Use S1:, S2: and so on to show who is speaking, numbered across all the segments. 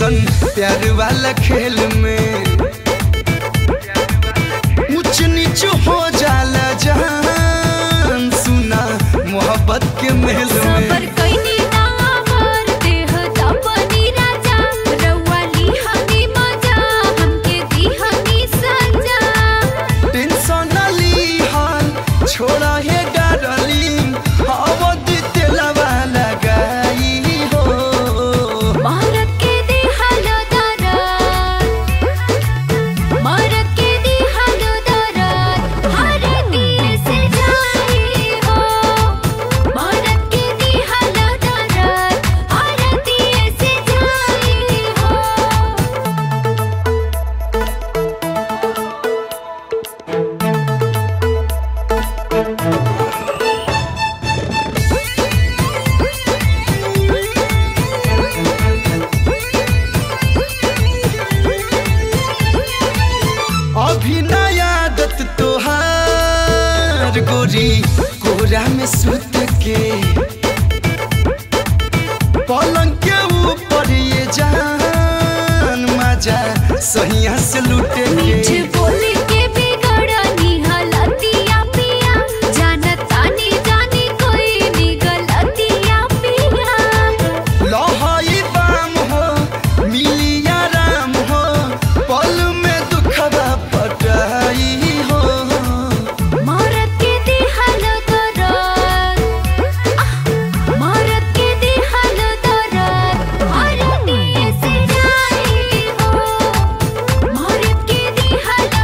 S1: ऐसन प्यार वाला खेल में ऊंच नीच हो जाला जान सुना मोहब्बत के महल में। छोड़ा है डार्लिंग अवध तेलवा लगाई हो
S2: मारत के दी हालो दरद मारत के दी हालो दरद हर दिए से जाई हो मारत के दी हालो दरद हर दिए से जाई हो।
S1: अभी नया आदत तोहार गोरी कोरा में सुत के पलंग के ऊपर ये जान मजा सहिया से लूटे के
S2: बोली के बिगड़नी हालतिया पिया जानतानी जानी कोई निगलतिया पिया
S1: लहाई बाम हो मिली आराम हो पल में दुखवा पटाई हो
S2: मारत के दी हालो दरद मारत के दी हालो दरद हर दिए से जाई हो मारत के दी हालो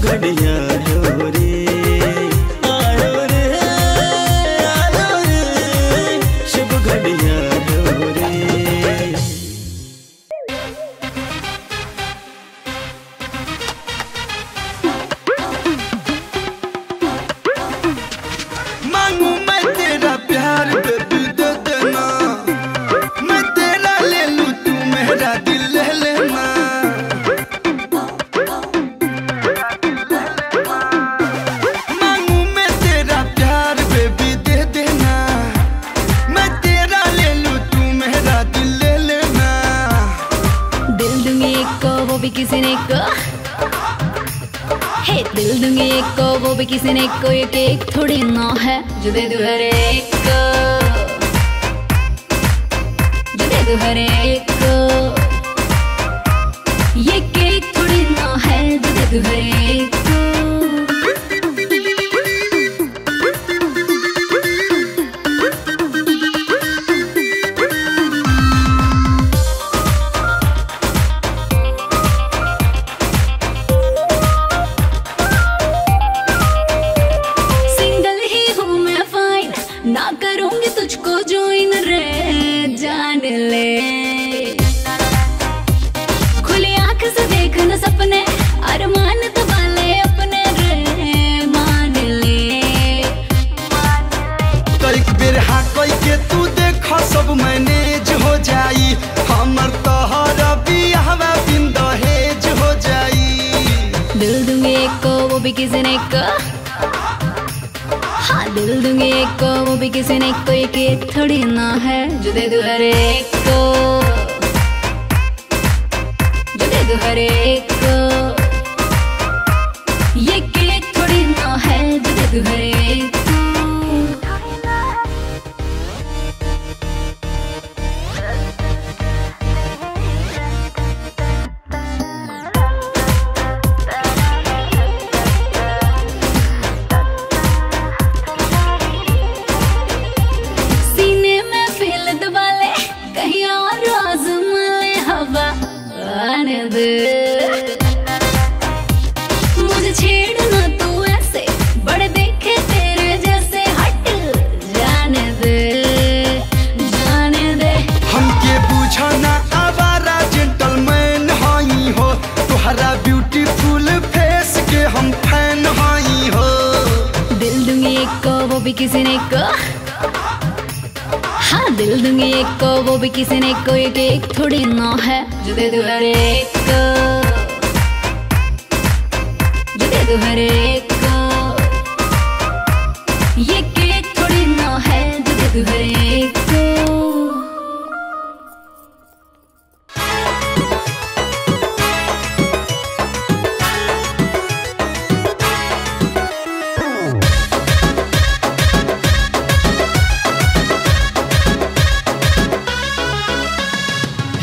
S1: घड़िया आयो रे आयो रे आयो रे शुभ घड़िया आयो रे। मांगू मैं तेरा प्यार बेबी दे देना, मैं तेरा ले लूं तू मेरा दिल ले लेना। मांगू मैं तेरा प्यार बेबी दे देना, मैं तेरा ले लूं तू मेरा दिल ले लेना।
S2: दिल दूंगी एक को वो भी किसी ने को, हे दिल दूंगी एक को वो भी किसी ने को, ये केक थोड़ी ना है जो दे दूं हर एक को, जो दे दूं हर एक को। ये केक थोड़ी ना है जो दे दूं हर एक को। सिंगल ही हूँ मैं फाइन, ना करूंगी तुझको ज्वाइन रे जान ले। खुली आंख से देखना सपने, अरमान दबा ले अपने रे मान ले।
S1: तो एक बेर हाँ कोई के तू देखा सब मैनेज हो जाई, हमर तोहरा बियाहवा बिन दहेज हो जाई।
S2: दिल दूंगी एक को वो भी किसी ने को, हाँ दिल दूंगी एक को वो भी किसी ने को, ये केक थोड़ी ना है जो दे दूं हर एक को, जो दे दूं हर एक को। ये केक थोड़ी ना है जो दे दूं हर एक को। सीने में फील दबा ले, कहीं और आज़मा ले हवा आने दे। मुझे छेड़ना तू ऐसे, बड़े देखे तेरे जैसे, हट जाने दे जाने दे।
S1: हमके बुझाना आवारा जेंटलमैन हाई हो, तुहरा ब्यूटीफुल फेस के हम फैन हाई हो।
S2: दिल दूंगी एक को वो भी किसी ने को, हाँ दिल दूंगी एक को वो भी किसी ने को, ये केक थोड़ी ना है जो दे दूं हर एक को, जो दे दूं हर एक को। ये केक थोड़ी ना है जो दे दूं हर एक को।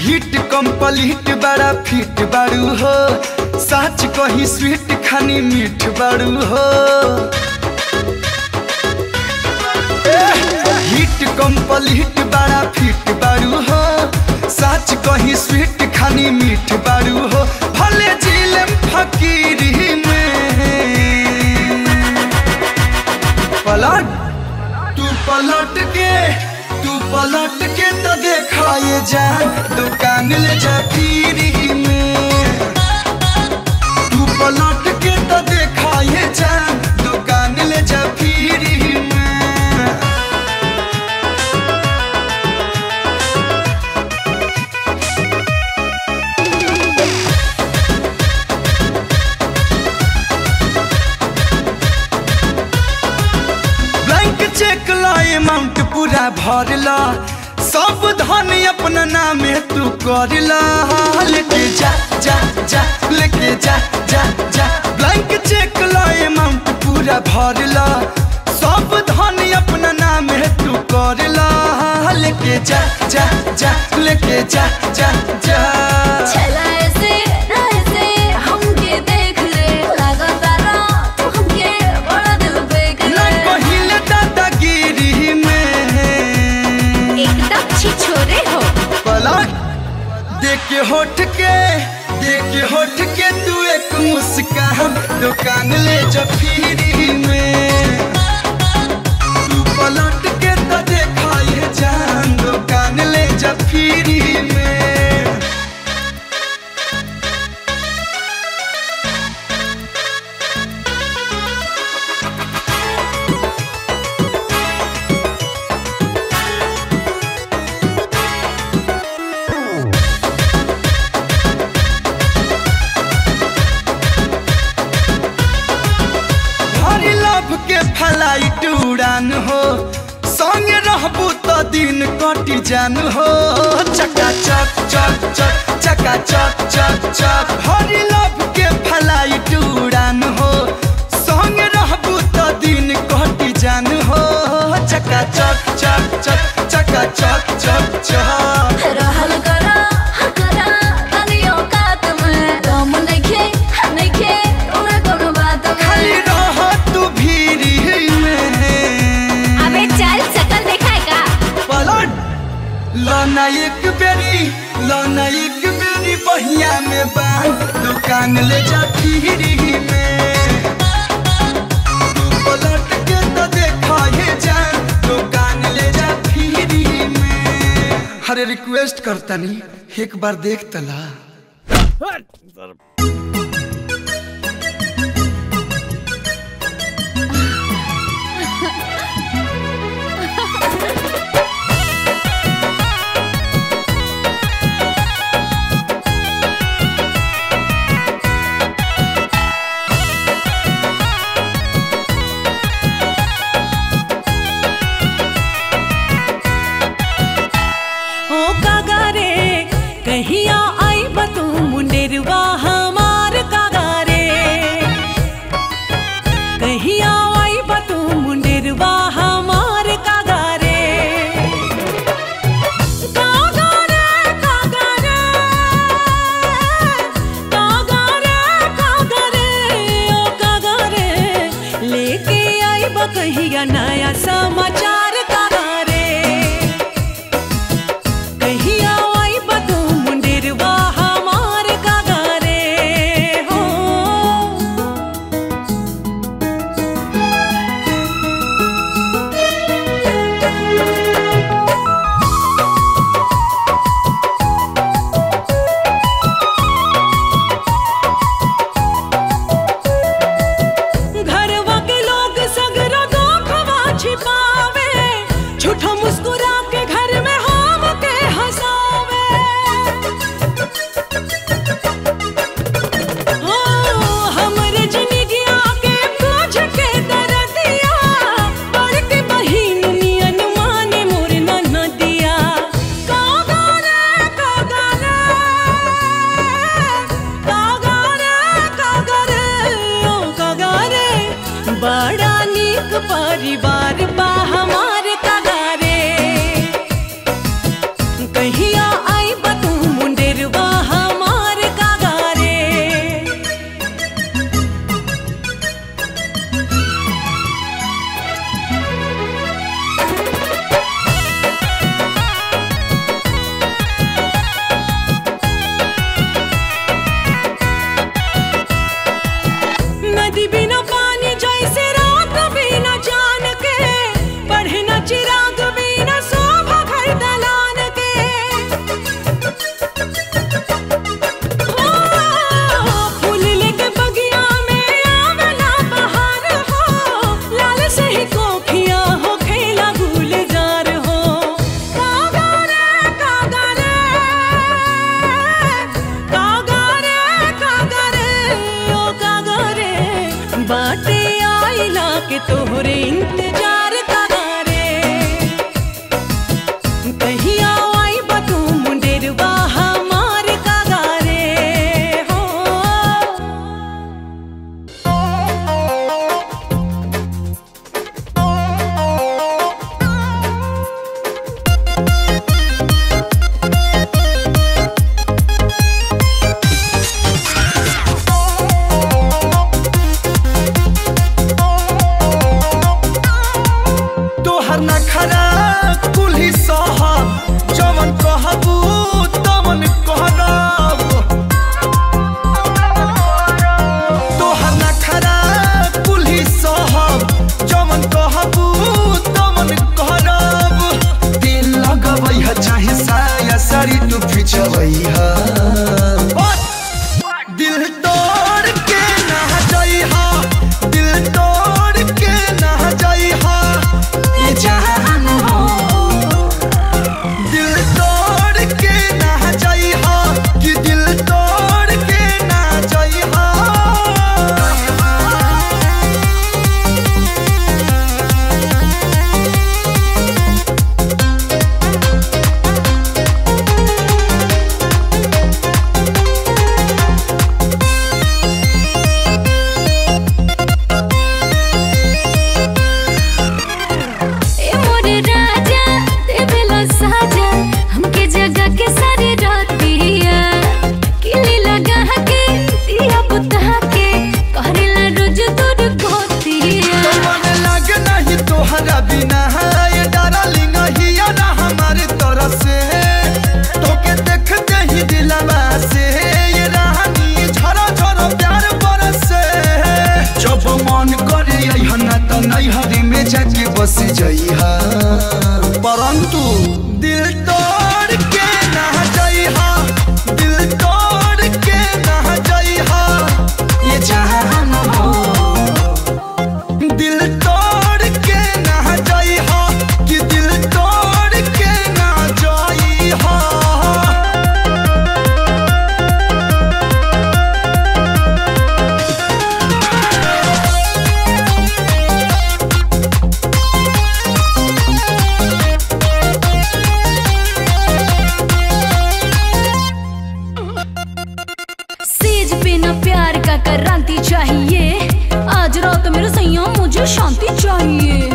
S1: हिट कंप्लीट बड़ा फिट बारू हो, सच कही स्वीट खानी मीठ बारू हो। हिट कंप्लीट बड़ा फिट बारू हो, सच कही स्वीट खानी मीठ बारू हो। भले जिलेम फकीरी में पलट तू पलट के, तू पलट के तो देखा ये जान दुकान ले जा पीरी में। तू पलट के तो देखा ये जान दुकान ले जा पीरी में। ब्लैंक चेक ला अमाउंट पूरा भरला, सब धन अपना नामे तू करला। लेके जा जा जा लेके जा जा जा, ब्लैंक चेक ला अमाउंट पूरा भरला, सब धन अपना नामे तू करला। लेके जा जा जा लेके जा जा जा।
S2: चला ऐसे ऐसे हमके देख ले, लगा तारा तू हमके बड़ा दिल बेक ले।
S1: ना पहिले दादागिरी में
S2: एकदम छी छोरे हो।
S1: पलक देख के होठ के, देख के होठ के तू एक मुस्कान दुकान ले जा फ्री में। तू पलट के तो देखा ये जान, दुकान ले जा फ्री में। फ्लाइट उड़ान हो, संगे रहबू तो दिन कटी जान हो। चका चक चक चक चका चक चक चक हरी लव के फ्लाइट उड़ान हो, संगे रहबू तो दिन कटी जान हो। चका चक चक चक चका चक चक चक
S2: रहल करा करा तनियो कात में दम नइखे नइखे उरे कोनो बात में।
S1: खाली रह तू भीरी में।
S2: अबे चल शकल देखाए का
S1: पलट लाना एक बेरी बहिया में बांध, दुकान ले जा फ्री में। तू पलट के तो देखा ये जान, दुकान ले जा फ्री में। हरे रिक्वेस्ट करता नहीं, एक बार देख तला।
S3: कहिया आई बतू मुंडेरवा हमार कागारे, कहिया आई बतू मुंडेरवा हमार कागारे। कागारे कागारे कागारे कागारे ओ कागारे, लेके आई बा कहिया नया समाचार कागारे। कहिया बड़ा नीक परिवार बा हमार कागारे। कहिया आई बतू मुंडेरवा हमार कागारे। नदी बिना पानी जैसे रात बिना जान के, पढ़े न चिराग बिना शोभा घर दलान के। फूल लेके बगिया में आवेला बहार हो, लाल से ही कोखिया हो खेला गुलजार हो। कागारे कागारे कागारे कागारे ओ कागारे, बाटे आइला के तोहरे इंतजार कागारे। कहिया आई बतू मुंडेरवा हमार कागारे हो।
S1: मन करे अइहा ना त नैहर में जाके बस जइहा परंतु दिल तोड़ के ना जइहा दिल तोड़ के ना जइहा ये जहान हो दिल तोड़ के ना जइहा कि दिल तोड़ के ना जइहा
S2: क्रांति चाहिए आज रात मेरे सैया मुझे शांति चाहिए।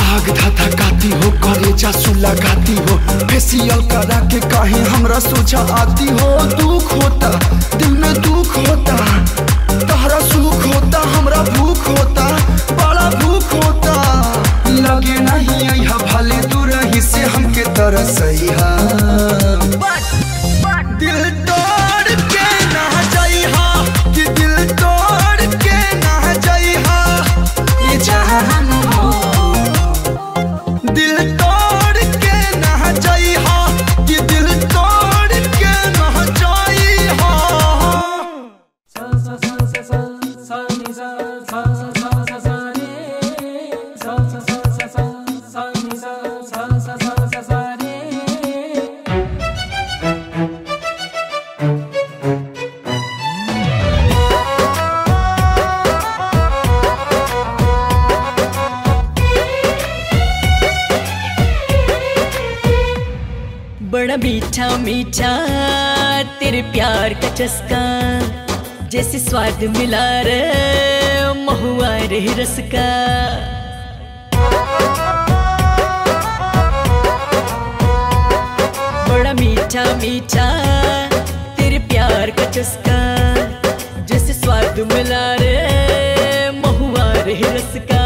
S1: आग धधकाती हो कलेजा सुलगाती हो फेसियल करा के कहीं हमरा सोचा आती हो दुख होता दिल में दुख होता तहरा सुख होता हमरा भूख होता बड़ा भूख होता लगे नहीं अइहा भले दूर ही से हमके तरसइहा दिल तोड़ के ना जइहा कि दिल तोड़ के ना जइहा ये जहान हो दिल तोड़ के ना जइहा कि दिल तोड़ के ना जइहा
S3: बड़ा मीठा मीठा तेरे प्यार का चस्का जैसे स्वाद मिला रे महुआ रे रस का बड़ा मीठा मीठा तेरे प्यार का चस्का जैसे स्वाद मिला रे महुआ रे रस का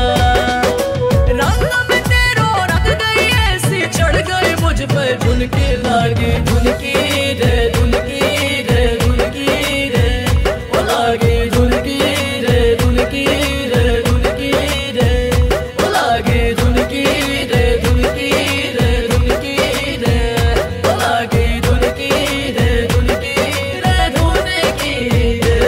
S3: रंग में तेरो रंग गई ऐसी चढ़ गई मुझ पर धुनके लागे धुनके रे धुनके रे धुनके रे ओ लागे धुनके रे धुनके रे धुनके रे ओ लागे धुनके रे धुनके रे धुनके रे ओ लागे धुनके रे धुनके रे धुनके रे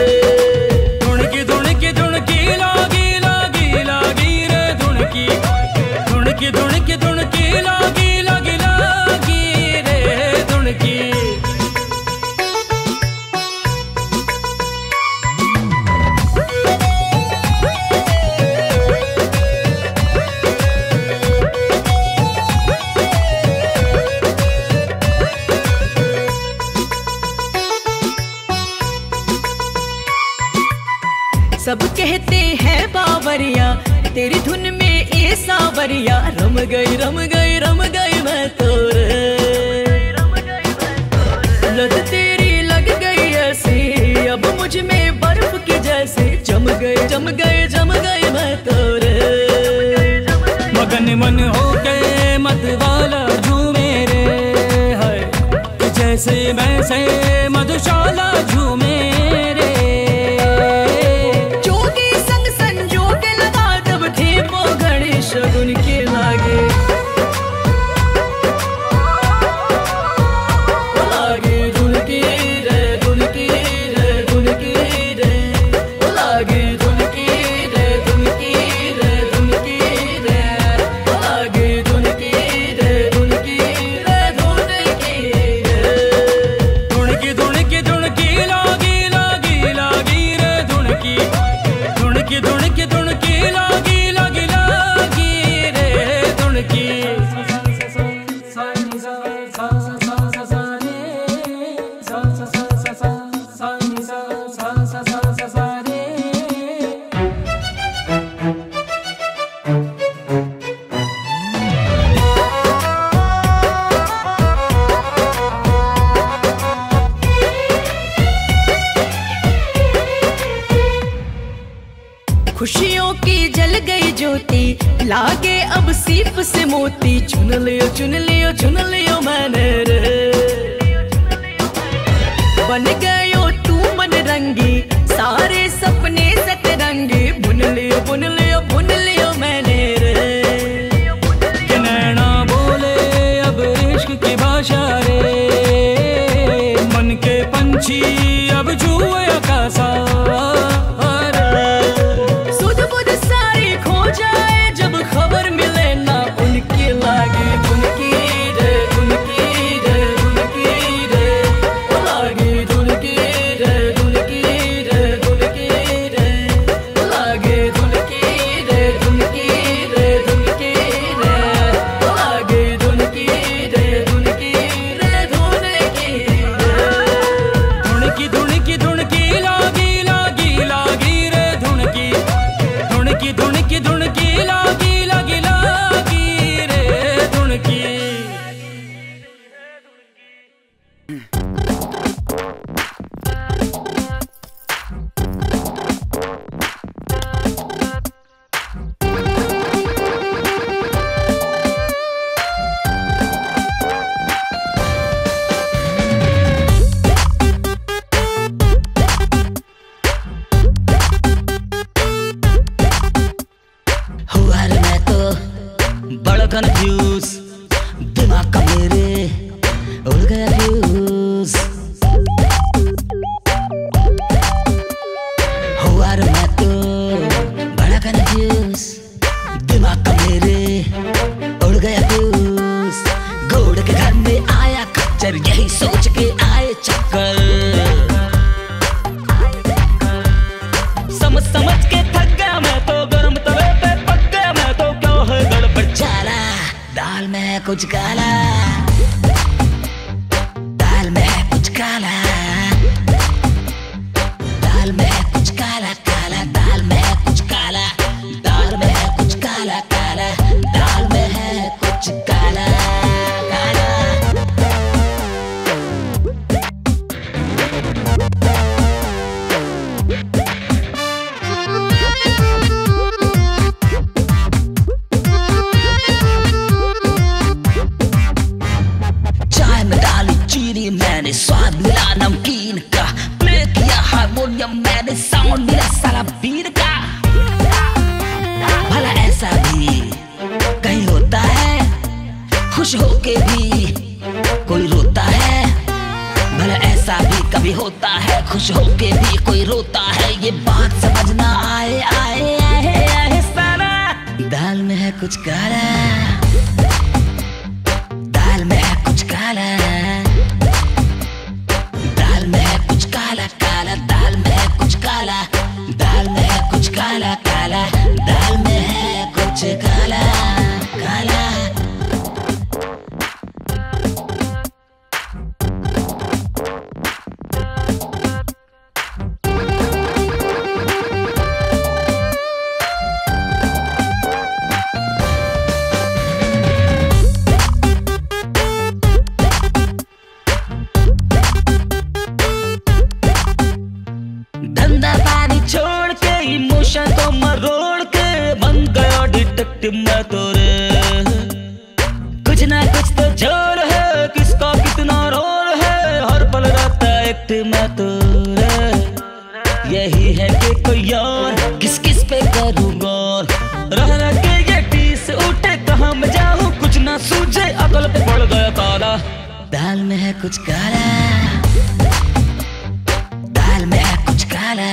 S3: धुनके धुनके लागी लागी लागी रे धुनके धुनके धुनके धुनके लागी लागी लागी रे धुनके सब कहते हैं बावरिया तेरी धुन में ये सावरिया रम गई मैं तो रे लत तेरी लग गई ऐसी अब मुझ में बर्फ की जैसे जम गई मैं तो रे मगन मन हो गए मत वाला झूमे रे है जैसे वैसे मधुशाला झूमे रे शगुन के लागे लागे धुनके रे धुनके रे धुनके रे लागे धुनके रे धुनके रे धुनके रे लागे धुनके रे धुनके रे धुनके धुनके धुनके लागे लागे लागे रे धुनके धुनके धुनके धुनके लागे लागे लागे रे धुनके खुशियों की जल गई ज्योति लागे अब सीप से मोती चुन लियो मैंने रे बन गयो तू मन रंगी सारे सपने सतरंगी बुन लियो
S4: कन्फ्यूज, दिमाग का मेरे उड़ गया फ्यूज। हुआ रे मैं तो बड़ा कन्फ्यूज, दिमाग का मेरे उड़ गया फ्यूज। घोड़े के घर में आया खच्चर, यही सोच के आए चक्कर। समझ के थक गया मैं तो, गरम तवे पे पक गया मैं तो। क्या है गड़बड़ चाला, दाल में है कुछ काला, दाल में है कुछ काला, दाल में है कुछ काला काला, दाल में है कुछ काला, दाल में है कुछ काला काला, दाल में है कुछ काला काला। चाय में डाली चीनी मैंने, स्वाद मिला नमकीन का, प्ले किया हारमोनियम मैंने, साउंड मिला सारा बीन का। भला ऐसा भी कहीं होता है, खुश होके भी कोई रोता है। भला ऐसा भी कभी होता है, खुश होके भी कोई रोता है। ये बात समझना आए आए आए आए सारा। दाल में है कुछ काला, दाल में है कुछ काला, दाल में है कुछ काला काला, दाल में है कुछ काला, दाल में है कुछ काला काला, दाल में है कुछ काला काला। धंधा पानी छोड़ के, इमोशन को मरोड़ के, बन गया डिटेक्टिव मैं तो रे। कुछ ना कुछ तो जोर है, किसका कितना रोल है, हर पल रहता एक्टिव मैं तो रे। यही है कि कोई और किस किस पे करूँ गौर, रह रह के ये टीस उठे, कहाँ मैं जाऊँ कुछ ना सूझे, अकल पे पड़ गया ताला। दाल में है कुछ काला, दाल में है कुछ काला,